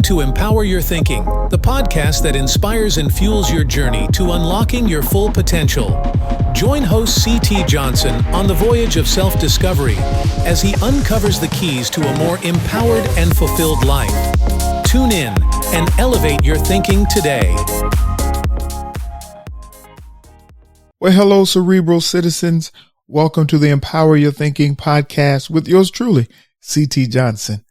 to Empower Your Thinking, the podcast that inspires and fuels your journey to unlocking your full potential. Join host C.T. Johnson on the voyage of self-discovery as he uncovers the keys to a more empowered and fulfilled life. Tune in and elevate your thinking today. Well, hello, cerebral citizens. Welcome to the Empower Your Thinking podcast with yours truly, C.T. Johnson.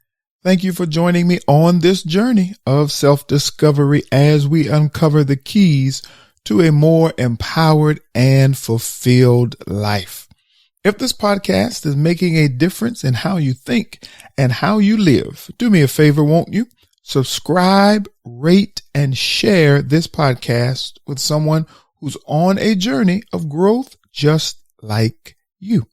Thank you for joining me on this journey of self-discovery as we uncover the keys to a more empowered and fulfilled life. If this podcast is making a difference in how you think and how you live, do me a favor, won't you? Subscribe, rate, and share this podcast with someone who's on a journey of growth just like you.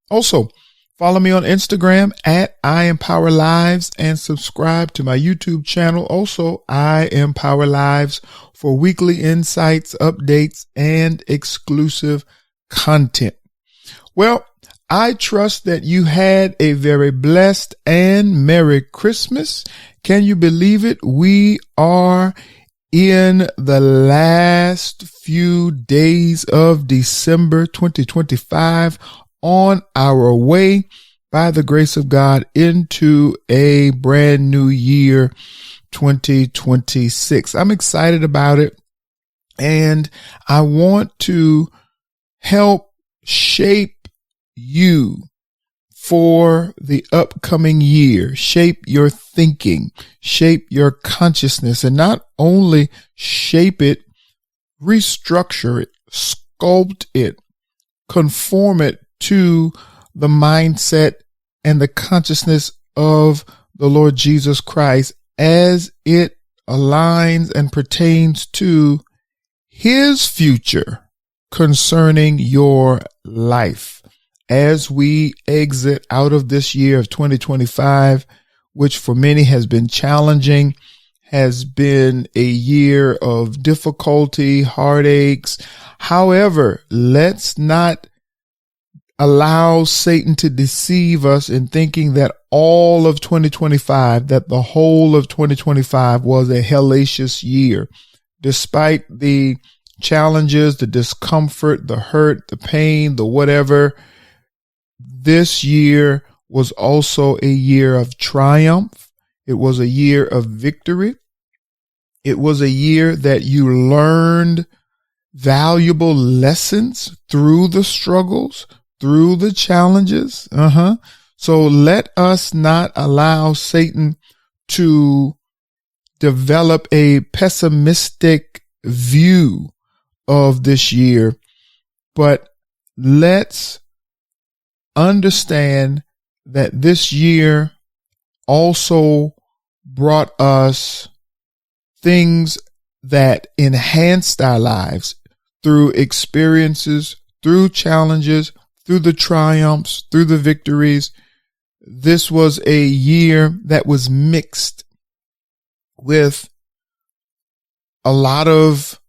Also, follow me on Instagram at I Empower Lives and subscribe to my YouTube channel. Also, I Empower Lives for weekly insights, updates, and exclusive content. Well, I trust that you had a very blessed and Merry Christmas. Can you believe it? We are in the last few days of December 2025 on our way, by the grace of God, into a brand new year, 2026. I'm excited about it, and I want to help shape you for the upcoming year, shape your thinking, shape your consciousness, and not only shape it, restructure it, sculpt it, conform it to the mindset and the consciousness of the Lord Jesus Christ as it aligns and pertains to His future concerning your life. As we exit out of this year of 2025, which for many has been challenging, has been a year of difficulty, heartaches. However, let's not allow Satan to deceive us in thinking that all of 2025, that the whole of 2025 was a hellacious year. Despite the challenges, the discomfort, the hurt, the pain, the whatever, this year was also a year of triumph. It was a year of victory. It was a year that you learned valuable lessons through the struggles, through the challenges. So let us not allow Satan to develop a pessimistic view of this year, but let's understand that this year also brought us things that enhanced our lives through experiences, through challenges, through the triumphs, through the victories. This was a year that was mixed with a lot of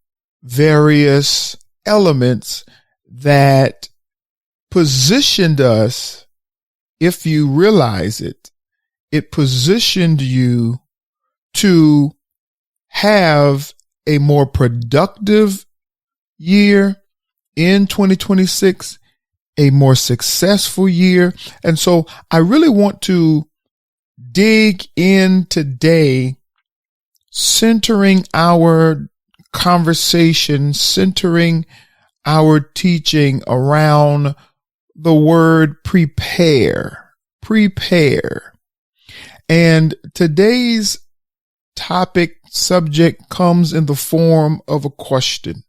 various elements that positioned us, if you realize it, it positioned you to have a more productive year in 2026, a more successful year. And so I really want to dig in today, centering our conversation, centering our teaching around the word prepare. And today's topic subject comes in the form of a question.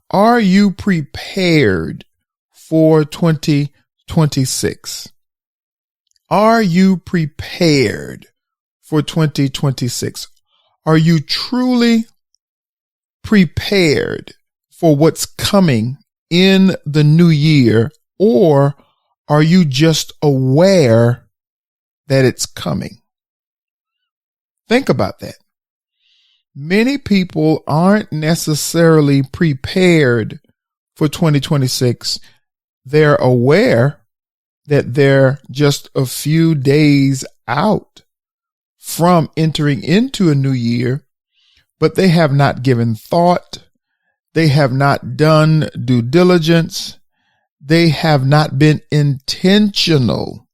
Are you prepared for 2026? Are you prepared for 2026? Are you truly prepared for what's coming in the new year, or are you just aware that it's coming? Think about that. Many people aren't necessarily prepared for 2026. They're aware that they're just a few days out from entering into a new year, but they have not given thought. They have not done due diligence. They have not been intentional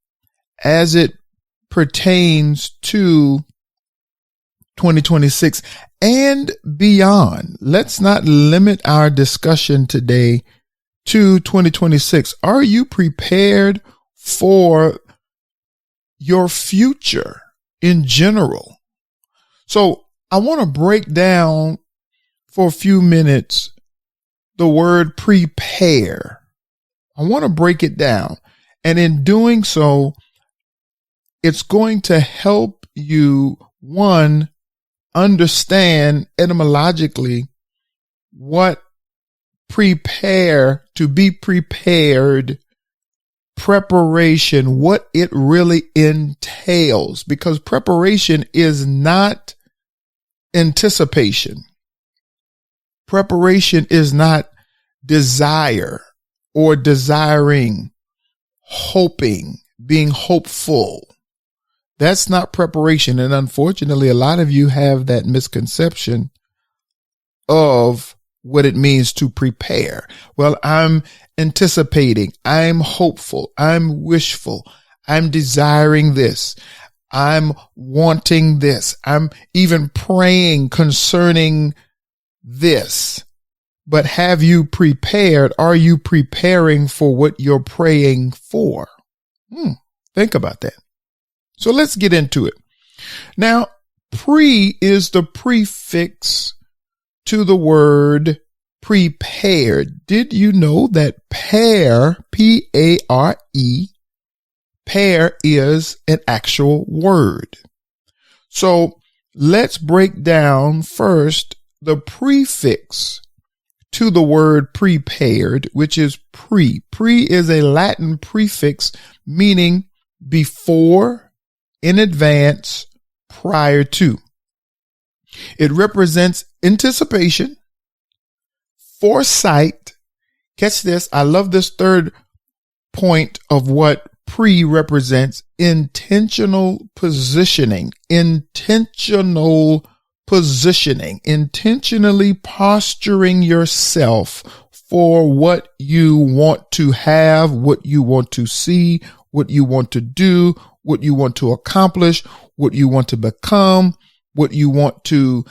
as it pertains to 2026 and beyond. Let's not limit our discussion today to 2026. Are you prepared for your future in general? So I want to break down for a few minutes the word prepare. I want to break it down. And in doing so, it's going to help you, one, understand etymologically what prepare, to be prepared, preparation, what it really entails, because preparation is not anticipation. Preparation is not desire or desiring, hoping, being hopeful. That's not preparation. And unfortunately, a lot of you have that misconception of what it means to prepare. Well, I'm anticipating, I'm hopeful, I'm wishful, I'm desiring this, I'm wanting this, I'm even praying concerning this. But have you prepared? Are you preparing for what you're praying for? Think about that. So let's get into it. Now, pre is the prefix to the word prepared. Did you know that pare, P-A-R-E, pare is an actual word? So let's break down first the prefix to the word prepared, which is pre. Pre is a Latin prefix meaning before, in advance, prior to. It represents anticipation, foresight. Catch this. I love this third point of what pre represents: intentional positioning, intentionally posturing yourself for what you want to have, what you want to see, what you want to do, what you want to accomplish, what you want to become, what you want to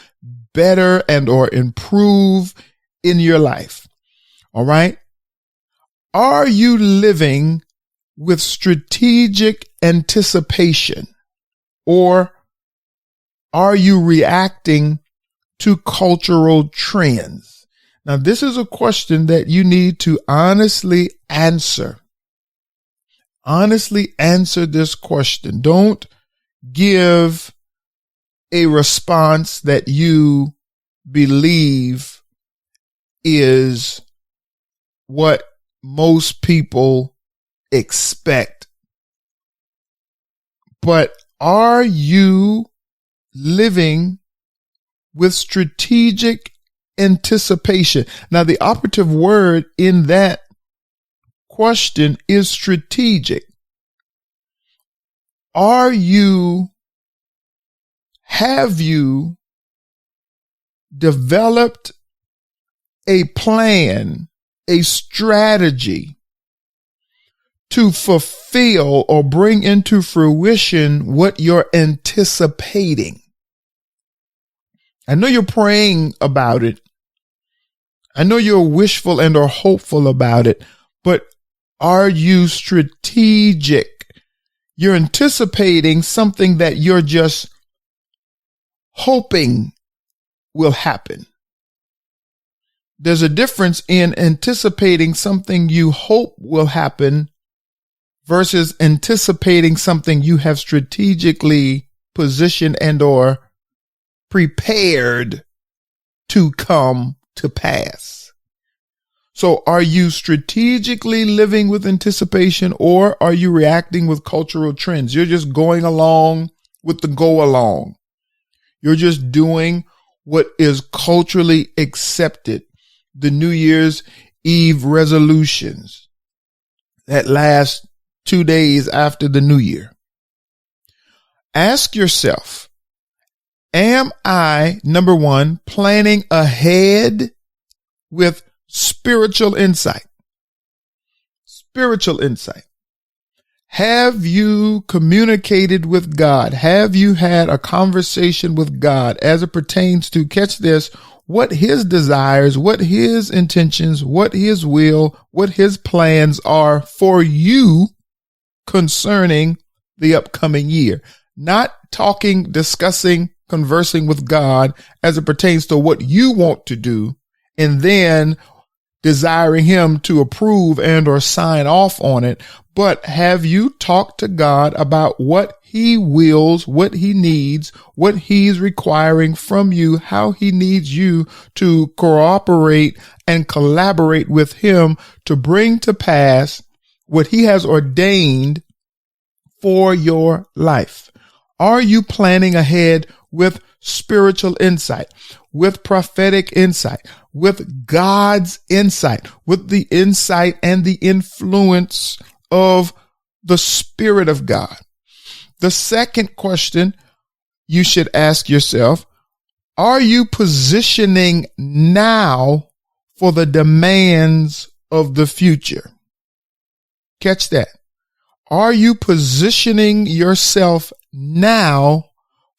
better and or improve in your life. All right. Are you living with strategic anticipation, or are you reacting to cultural trends? Now, this is a question that you need to honestly answer. Honestly answer this question. Don't give a response that you believe is what most people expect. But are you living with strategic anticipation? Now, the operative word in that question is strategic. Have you developed a plan, a strategy to fulfill or bring into fruition what you're anticipating? I know you're praying about it. I know you're wishful and or hopeful about it, but are you strategic? You're anticipating something that you're just hoping will happen. There's a difference in anticipating something you hope will happen versus anticipating something you have strategically positioned and or prepared to come to pass. So are you strategically living with anticipation, or are you reacting with cultural trends? You're just going along with the go along. You're just doing what is culturally accepted. The New Year's Eve resolutions that last 2 days after the New Year. Ask yourself, Am I, number one, planning ahead with spiritual insight? Spiritual insight. Have you communicated with God? Have you had a conversation with God as it pertains to, catch this, what his desires, what his intentions, what his will, what his plans are for you concerning the upcoming year? Not talking, discussing, conversing with God as it pertains to what you want to do and then desiring him to approve and or sign off on it. But have you talked to God about what he wills, what he needs, what he's requiring from you, how he needs you to cooperate and collaborate with him to bring to pass what he has ordained for your life? Are you planning ahead with spiritual insight, with prophetic insight, with God's insight, with the insight and the influence of the Spirit of God? The second question you should ask yourself, are you positioning now for the demands of the future? Catch that. Are you positioning yourself now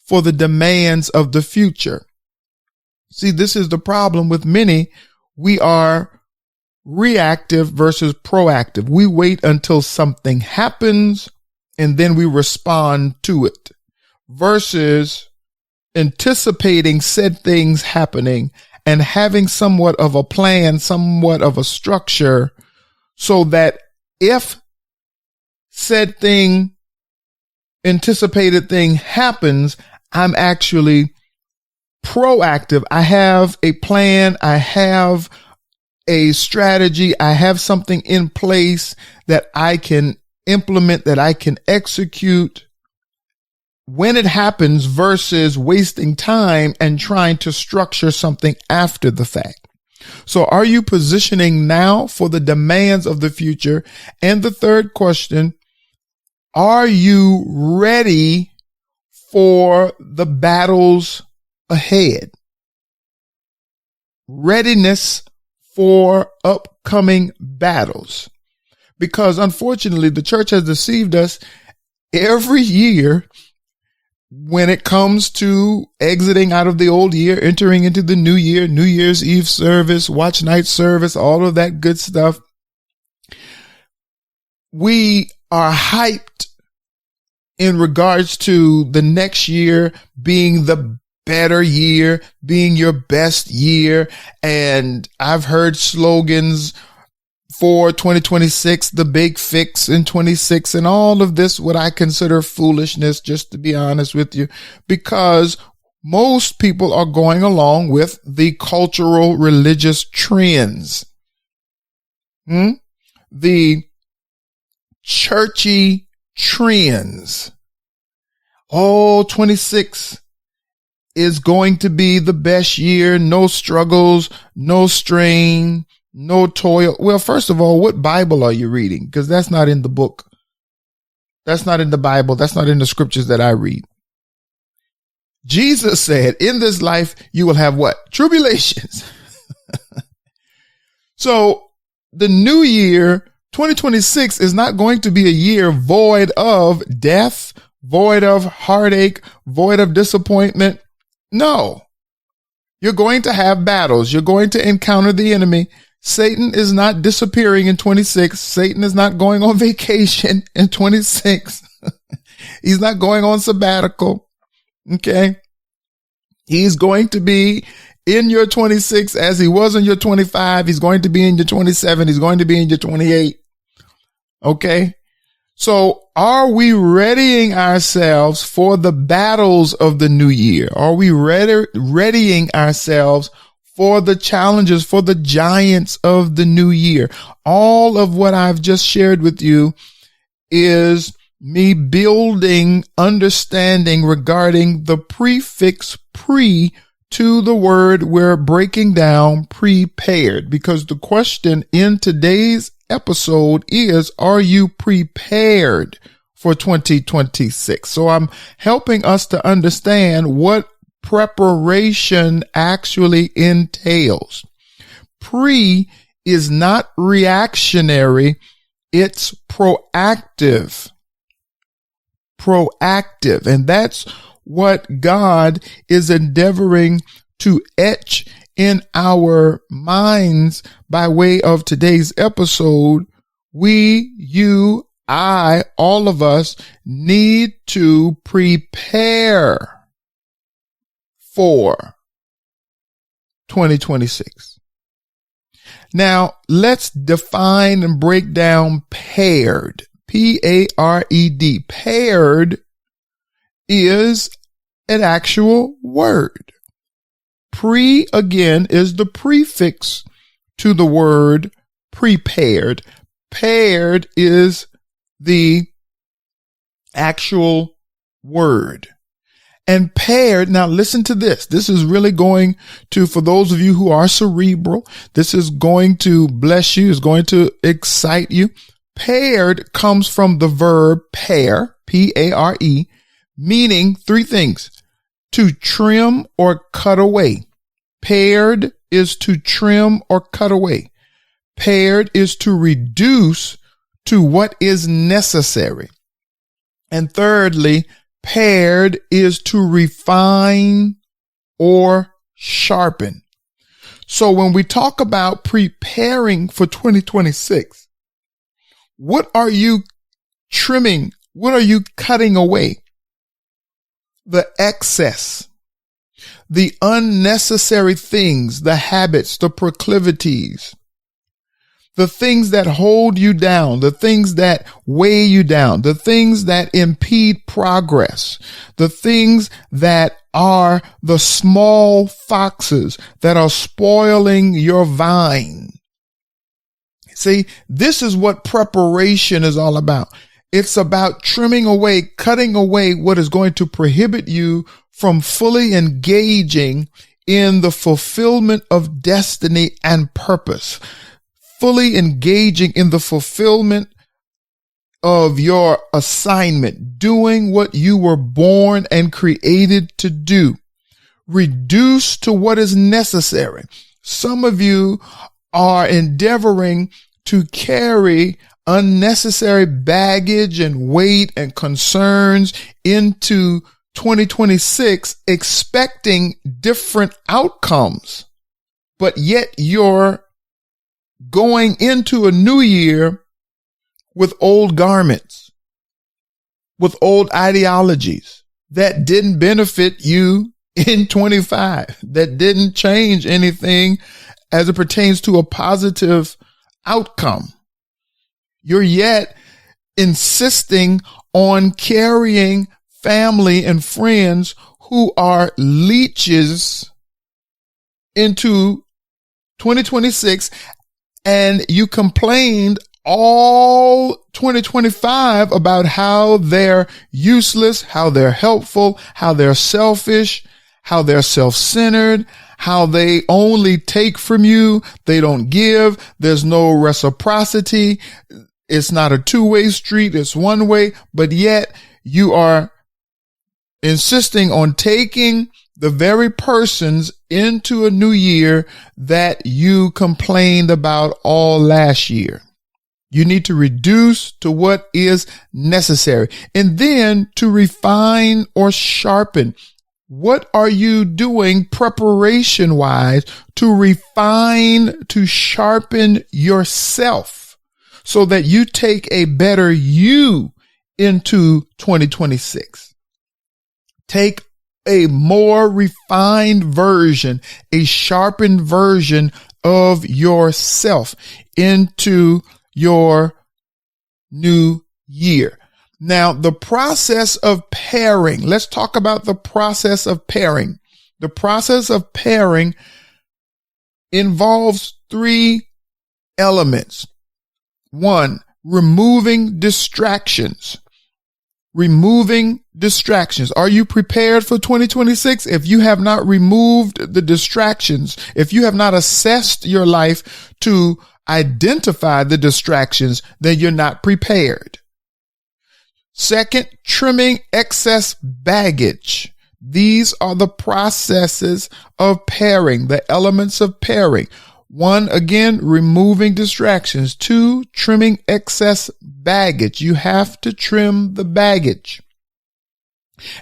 for the demands of the future? See, this is the problem with many. We are reactive versus proactive. We wait until something happens and then we respond to it versus anticipating said things happening and having somewhat of a plan, somewhat of a structure so that if said thing, anticipated thing happens, I'm actually proactive. I have a plan. I have a strategy. I have something in place that I can implement, that I can execute when it happens versus wasting time and trying to structure something after the fact. So are you positioning now for the demands of the future? And the third question, are you ready for the battles ahead? Readiness for upcoming battles. Because unfortunately, the church has deceived us every year when it comes to exiting out of the old year, entering into the new year, New Year's Eve service, watch night service, all of that good stuff. We are hyped in regards to the next year being the better year, being your best year. And I've heard slogans for 2026, the big fix in 26, and all of this, what I consider foolishness, just to be honest with you, because most people are going along with the cultural religious trends. The churchy trends. Oh, 26 is going to be the best year. No struggles, no strain, no toil. Well, first of all, what Bible are you reading? Because that's not in the book. That's not in the Bible. That's not in the scriptures that I read. Jesus said, in this life, you will have what? Tribulations. So the new year, 2026, is not going to be a year void of death, void of heartache, void of disappointment. No, you're going to have battles. You're going to encounter the enemy. Satan is not disappearing in 26. Satan is not going on vacation in 26. He's not going on sabbatical. Okay. He's going to be in your 26 as he was in your 25. He's going to be in your 27. He's going to be in your 28. Okay. So are we readying ourselves for the battles of the new year? Are we readying ourselves for the challenges, for the giants of the new year? All of what I've just shared with you is me building understanding regarding the prefix pre to the word we're breaking down, prepared, because the question in today's episode is, are you prepared for 2026? So I'm helping us to understand what preparation actually entails. Pre is not reactionary, it's proactive. Proactive. And that's what God is endeavoring to etch in our minds by way of today's episode. We, you, I, all of us need to prepare for 2026. Now, let's define and break down paired. P-A-R-E-D. Paired is an actual word. Pre, again, is the prefix to the word prepared. Paired is the actual word. And paired, now listen to this. This is really going to, for those of you who are cerebral, this is going to bless you, is going to excite you. Paired comes from the verb pare, P-A-R-E, meaning three things: to trim or cut away. Paired is to trim or cut away. Paired is to reduce to what is necessary. And thirdly, paired is to refine or sharpen. So when we talk about preparing for 2026, what are you trimming? What are you cutting away? The excess, the unnecessary things, the habits, the proclivities, the things that hold you down, the things that weigh you down, the things that impede progress, the things that are the small foxes that are spoiling your vine. See, this is what preparation is all about. It's about trimming away, cutting away what is going to prohibit you from fully engaging in the fulfillment of destiny and purpose. Fully engaging in the fulfillment of your assignment, doing what you were born and created to do. Reduce to what is necessary. Some of you are endeavoring to carry unnecessary baggage and weight and concerns into 2026, expecting different outcomes, but yet you're going into a new year with old garments, with old ideologies that didn't benefit you in 25, that didn't change anything as it pertains to a positive outcome. You're yet insisting on carrying family and friends who are leeches into 2026, and you complained all 2025 about how they're useless, how they're helpful, how they're selfish, how they're self-centered, how they only take from you, they don't give, there's no reciprocity, it's not a two-way street, it's one way, but yet you are insisting on taking the very persons into a new year that you complained about all last year. You need to reduce to what is necessary, and then to refine or sharpen. What are you doing preparation wise to refine, to sharpen yourself so that you take a better you into 2026? Take a more refined version, a sharpened version of yourself into your new year. Now, the process of pairing, let's talk about the process of pairing. The process of pairing involves three elements. One, removing distractions. Removing distractions. Are you prepared for 2026? If you have not removed the distractions, if you have not assessed your life to identify the distractions, then you're not prepared. Second, trimming excess baggage. These are the processes of pairing, the elements of pairing. 1, again, removing distractions. 2, trimming excess baggage. You have to trim the baggage.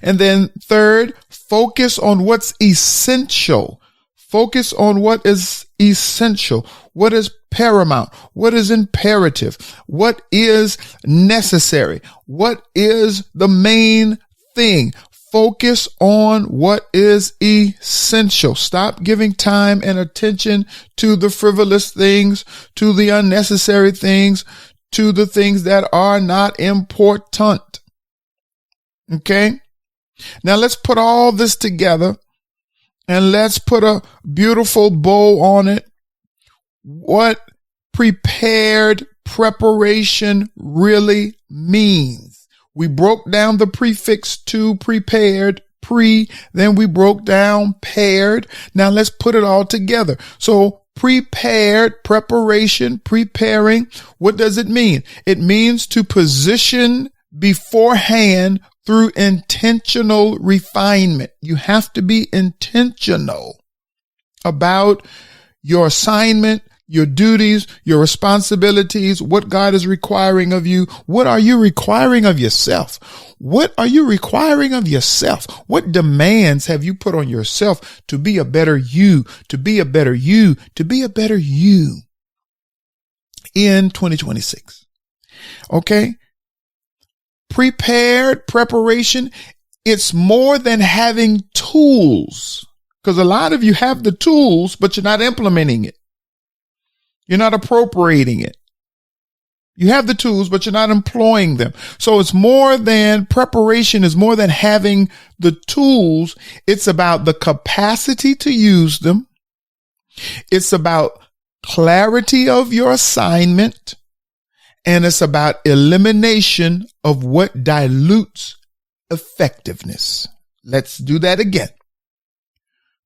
And then 3rd, focus on what's essential. Focus on what is essential. What is paramount? What is imperative? What is necessary? What is the main thing? Focus on what is essential. Stop giving time and attention to the frivolous things, to the unnecessary things, to the things that are not important. Okay? Now let's put all this together and let's put a beautiful bow on it. What prepared preparation really means. We broke down the prefix to prepared, then we broke down paired. Now let's put it all together. So prepared, preparation, preparing. What does it mean? It means to position beforehand through intentional refinement. You have to be intentional about your assignment, your duties, your responsibilities, what God is requiring of you. What are you requiring of yourself? What are you requiring of yourself? What demands have you put on yourself to be a better you, to be a better you, to be a better you in 2026? Okay. Prepared preparation. It's more than having tools, because a lot of you have the tools, but you're not implementing it. You're not appropriating it. You have the tools, but you're not employing them. So it's more than preparation is more than having the tools. It's about the capacity to use them. It's about clarity of your assignment. And it's about elimination of what dilutes effectiveness. Let's do that again.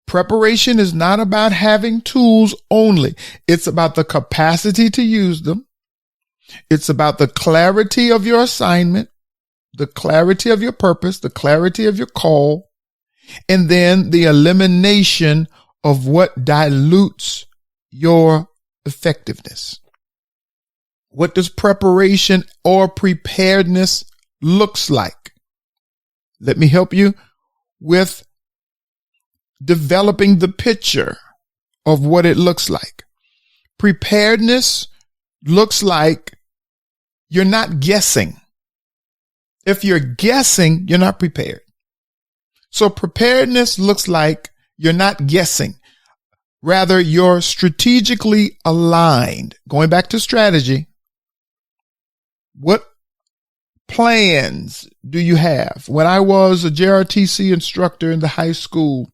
Preparation is not about having tools only. It's about the capacity to use them. It's about the clarity of your assignment, the clarity of your purpose, the clarity of your call, and then the elimination of what dilutes your effectiveness. What does preparation or preparedness looks like? Let me help you with developing the picture of what it looks like. Preparedness looks like you're not guessing. If you're guessing, you're not prepared. So preparedness looks like you're not guessing. Rather, you're strategically aligned. Going back to strategy, what plans do you have? When I was a JRTC instructor in the high school,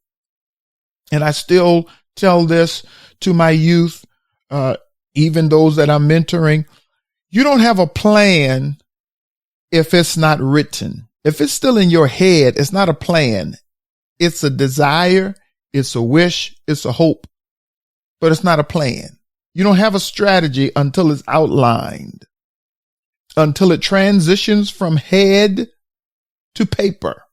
and I still tell this to my youth, even those that I'm mentoring, you don't have a plan if it's not written. If it's still in your head, it's not a plan. It's a desire, it's a wish, it's a hope, but it's not a plan. You don't have a strategy until it's outlined, until it transitions from head to paper.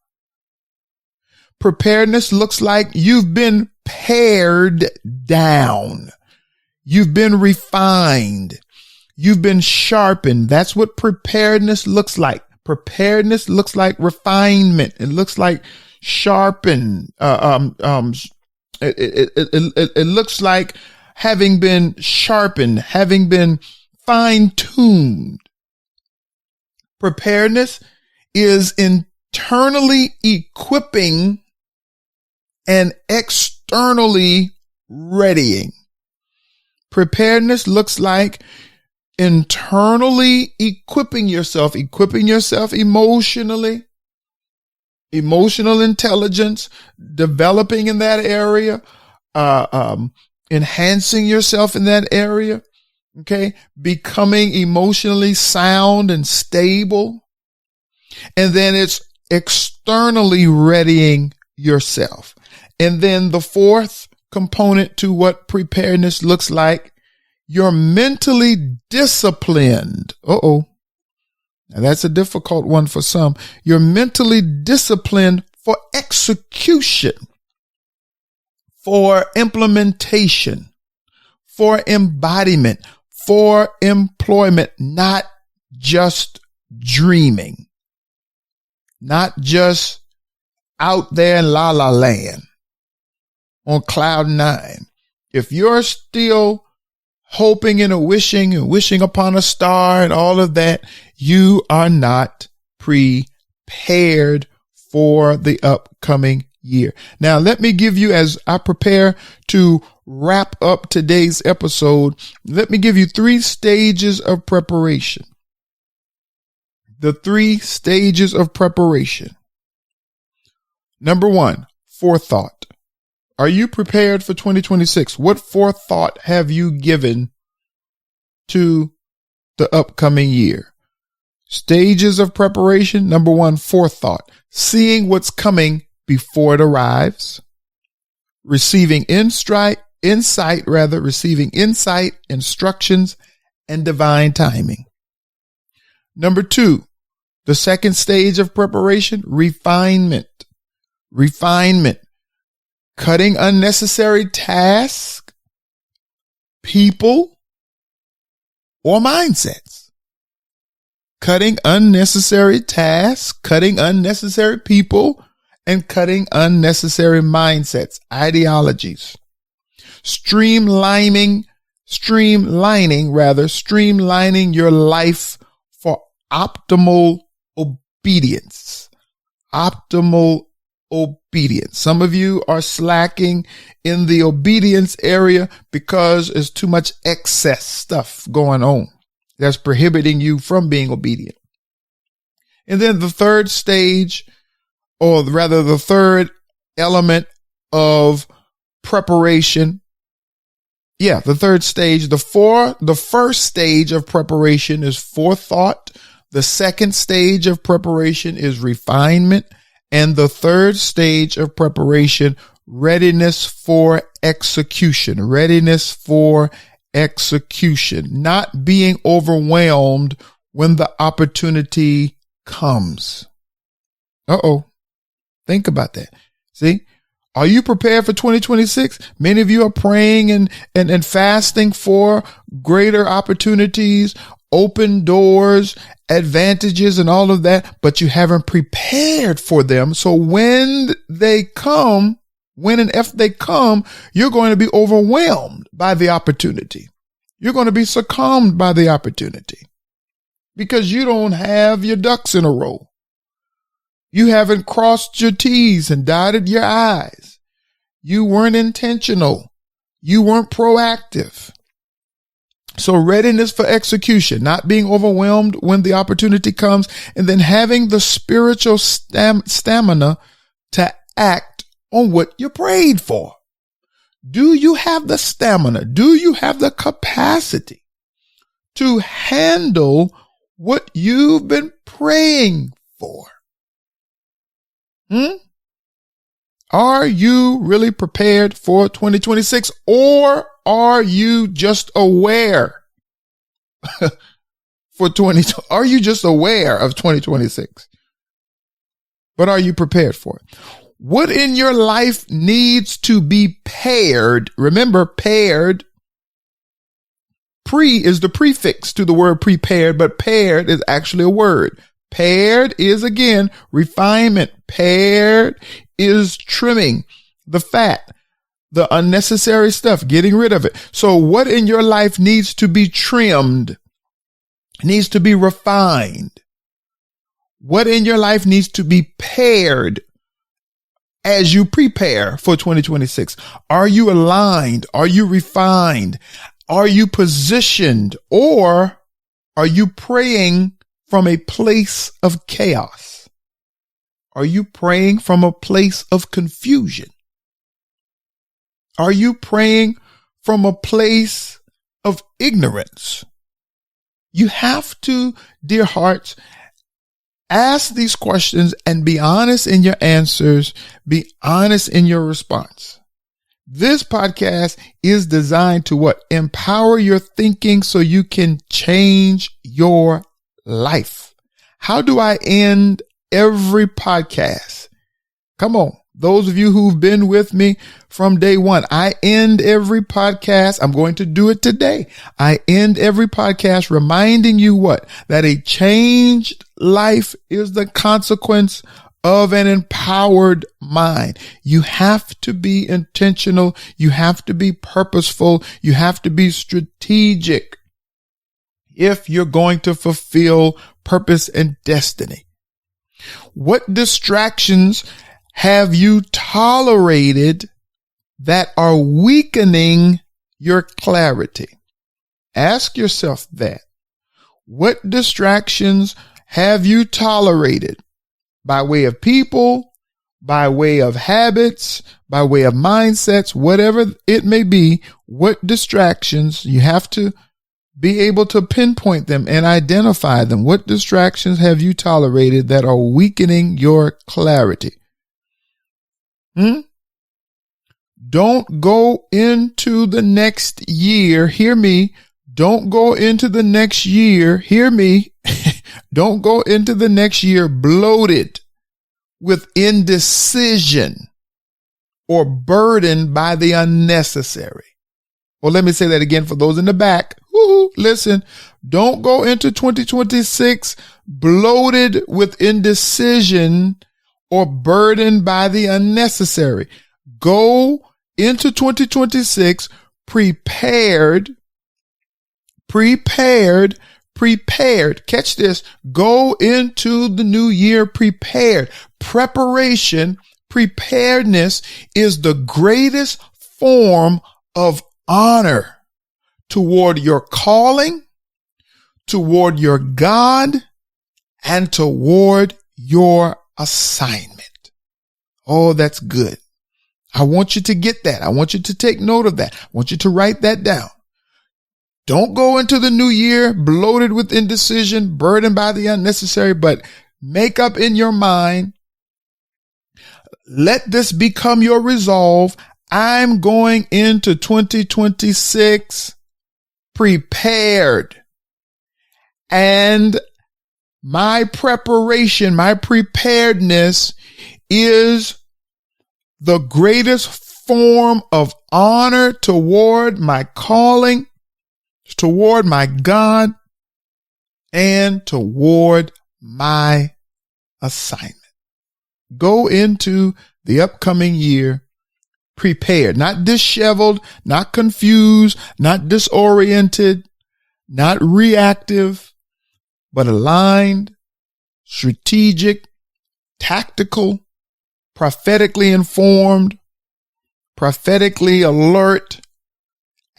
Preparedness looks like you've been pared down. You've been refined. You've been sharpened. That's what preparedness looks like. Preparedness looks like refinement. It looks like sharpened. It looks like having been sharpened, having been fine-tuned. Preparedness is internally equipping and externally readying. Preparedness looks like internally equipping yourself emotionally, emotional intelligence, developing in that area, enhancing yourself in that area. Okay. Becoming emotionally sound and stable. And then it's externally readying yourself. And then the fourth component to what preparedness looks like, you're mentally disciplined. Now that's a difficult one for some. You're mentally disciplined for execution, for implementation, for embodiment, for employment, not just dreaming, not just out there in la la land on cloud nine. If you're still hoping and wishing upon a star and all of that, you are not prepared for the upcoming year. Now, let me give you, as I prepare to wrap up today's episode, let me give you 3 stages of preparation. The 3 stages of preparation. Number 1, forethought. Are you prepared for 2026? What forethought have you given to the upcoming year? Stages of preparation. Number 1, forethought. Seeing what's coming before it arrives. Receiving insight, instructions, and divine timing. Number 2, the second stage of preparation, refinement. Refinement. Cutting unnecessary tasks, people, or mindsets. Cutting unnecessary tasks, cutting unnecessary people, and cutting unnecessary mindsets, ideologies. Streamlining your life for optimal obedience. Optimal obedience. Some of you are slacking in the obedience area because there's too much excess stuff going on that's prohibiting you from being obedient. And then the third stage, or rather the third element of preparation. Yeah, the third stage. The first stage of preparation is forethought. The second stage of preparation is refinement. And the third stage of preparation, readiness for execution. Readiness for execution. Not being overwhelmed when the opportunity comes. Think about that. See? Are you prepared for 2026? Many of you are praying and fasting for greater opportunities, open doors, advantages, and all of that, but you haven't prepared for them. So when they come, when and if they come, you're going to be overwhelmed by the opportunity. You're going to be succumbed by the opportunity because you don't have your ducks in a row. You haven't crossed your T's and dotted your I's. You weren't intentional. You weren't proactive. So readiness for execution, not being overwhelmed when the opportunity comes, and then having the spiritual stamina to act on what you prayed for. Do you have the stamina? Do you have the capacity to handle what you've been praying for? Are you really prepared for 2026, or are you just aware are you just aware of 2026? But are you prepared for it? What in your life needs to be paired? Remember, paired. Pre is the prefix to the word prepared, but paired is actually a word. Paired is, again, refinement. Paired is trimming the fat, the unnecessary stuff, getting rid of it. So what in your life needs to be trimmed, needs to be refined? What in your life needs to be paired as you prepare for 2026? Are you aligned? Are you refined? Are you positioned? Or are you praying from a place of chaos? Are you praying from a place of confusion? Are you praying from a place of ignorance? You have to, dear hearts, ask these questions and be honest in your answers. Be honest in your response. This podcast is designed to what? Empower your thinking so you can change your life. How do I end every podcast? Come on. Those of you who've been with me from day one, I end every podcast. I'm going to do it today. I end every podcast reminding you what? That a changed life is the consequence of an empowered mind. You have to be intentional. You have to be purposeful. You have to be strategic if you're going to fulfill purpose and destiny. What distractions have you tolerated that are weakening your clarity? Ask yourself that. What distractions have you tolerated by way of people, by way of habits, by way of mindsets, whatever it may be? What distractions? You have to be able to pinpoint them and identify them. What distractions have you tolerated that are weakening your clarity? Don't go into the next year. Hear me. Don't go into the next year. Hear me. Don't go into the next year bloated with indecision or burdened by the unnecessary. Well, let me say that again for those in the back. Woo-hoo, listen, don't go into 2026 bloated with indecision or burdened by the unnecessary. Go into 2026 prepared. Catch this. Go into the new year prepared. Preparedness is the greatest form of honor toward your calling, toward your God, and toward your assignment. Oh, that's good. I want you to get that. I want you to take note of that. I want you to write that down. Don't go into the new year bloated with indecision, burdened by the unnecessary, but make up in your mind. Let this become your resolve. I'm going into 2026 prepared. And my preparation, my preparedness is the greatest form of honor toward my calling, toward my God, and toward my assignment. Go into the upcoming year prepared, not disheveled, not confused, not disoriented, not reactive, but aligned, strategic, tactical, prophetically informed, prophetically alert,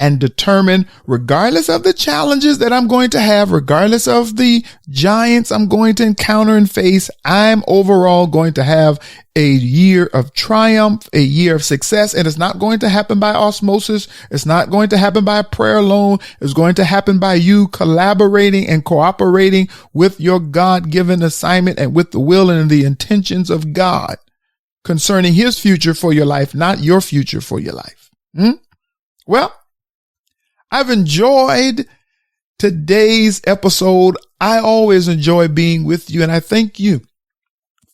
and determined, regardless of the challenges that I'm going to have, regardless of the giants I'm going to encounter and face, I'm overall going to have a year of triumph, a year of success. And it's not going to happen by osmosis. It's not going to happen by prayer alone. It's going to happen by you collaborating and cooperating with your God-given assignment and with the will and the intentions of God concerning his future for your life, not your future for your life. Well, I've enjoyed today's episode. I always enjoy being with you, and I thank you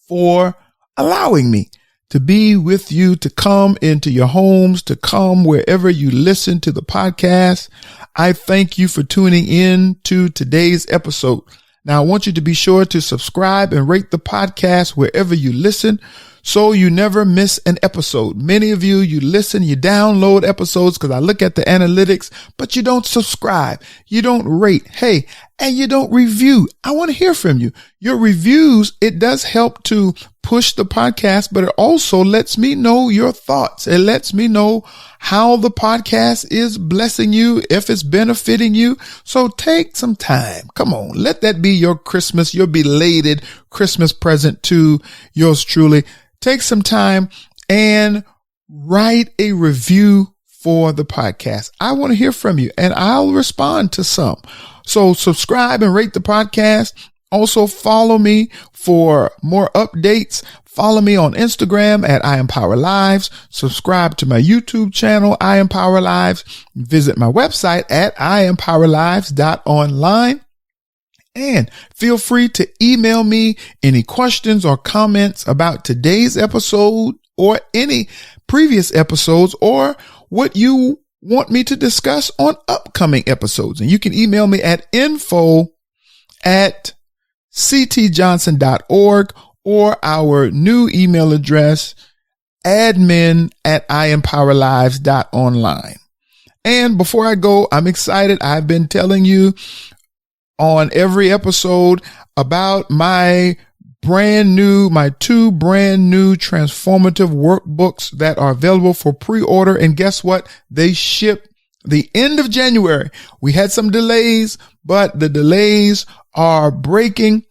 for allowing me to be with you, to come into your homes, to come wherever you listen to the podcast. I thank you for tuning in to today's episode. Now, I want you to be sure to subscribe and rate the podcast wherever you listen, so you never miss an episode. Many of you listen, you download episodes because I look at the analytics, but you don't subscribe, you don't rate, hey, and you don't review. I want to hear from you. Your reviews, it does help to push the podcast, but it also lets me know your thoughts. It lets me know how the podcast is blessing you, if it's benefiting you. So take some time. Come on, let that be your Christmas, your belated Christmas present to yours truly. Take some time and write a review for the podcast. I want to hear from you, and I'll respond to some. So subscribe and rate the podcast. Also follow me for more updates. Follow me on Instagram at I Am Power Lives. Subscribe to my YouTube channel, I Am Power Lives. Visit my website at IamPowerLives.online. And feel free to email me any questions or comments about today's episode or any previous episodes or what you want me to discuss on upcoming episodes. And you can email me at info@ctjohnson.org or our new email address, admin@IempowerLives.online. And before I go, I'm excited. I've been telling you on every episode about my two brand new transformative workbooks that are available for pre-order. And guess what? They ship the end of January. We had some delays, but the delays are breaking.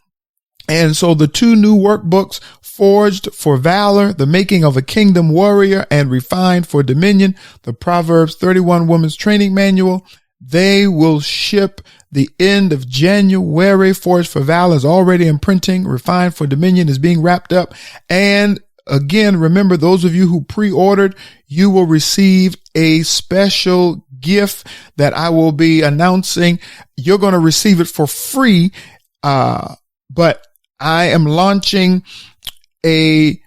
And so the two new workbooks, Forged for Valor, The Making of a Kingdom Warrior, and Refined for Dominion, the Proverbs 31 Women's Training Manual, they will ship the end of January. Forged for Valor is already in printing. Refined for Dominion is being wrapped up. And again, remember, those of you who pre-ordered, you will receive a special gift that I will be announcing. You're going to receive it for free. But I am launching a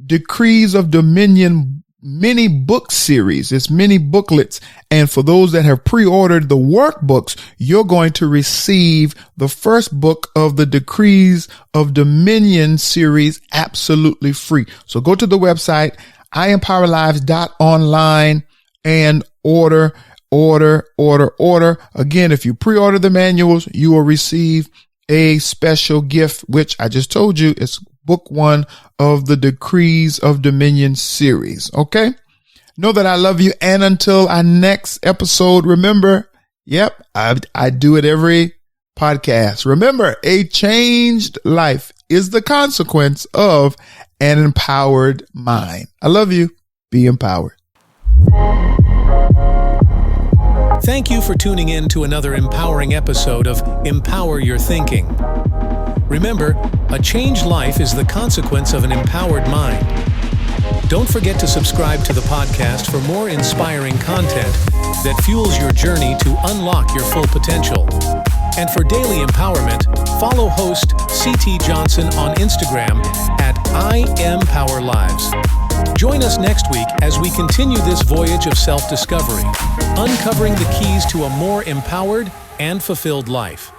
Decrees of Dominion mini book series. It's mini booklets. And for those that have pre-ordered the workbooks, you're going to receive the first book of the Decrees of Dominion series absolutely free. So go to the website, IempowerLives.online, and order. Again, if you pre-order the manuals, you will receive a special gift, which I just told you is book 1 of the Decrees of Dominion series. Okay. Know that I love you. And until our next episode, remember, I do it every podcast. Remember, a changed life is the consequence of an empowered mind. I love you. Be empowered. Thank you for tuning in to another empowering episode of Empower Your Thinking. Remember, a changed life is the consequence of an empowered mind. Don't forget to subscribe to the podcast for more inspiring content that fuels your journey to unlock your full potential. And for daily empowerment, follow host CT Johnson on Instagram at @IempowerLives. Join us next week as we continue this voyage of self-discovery, uncovering the keys to a more empowered and fulfilled life.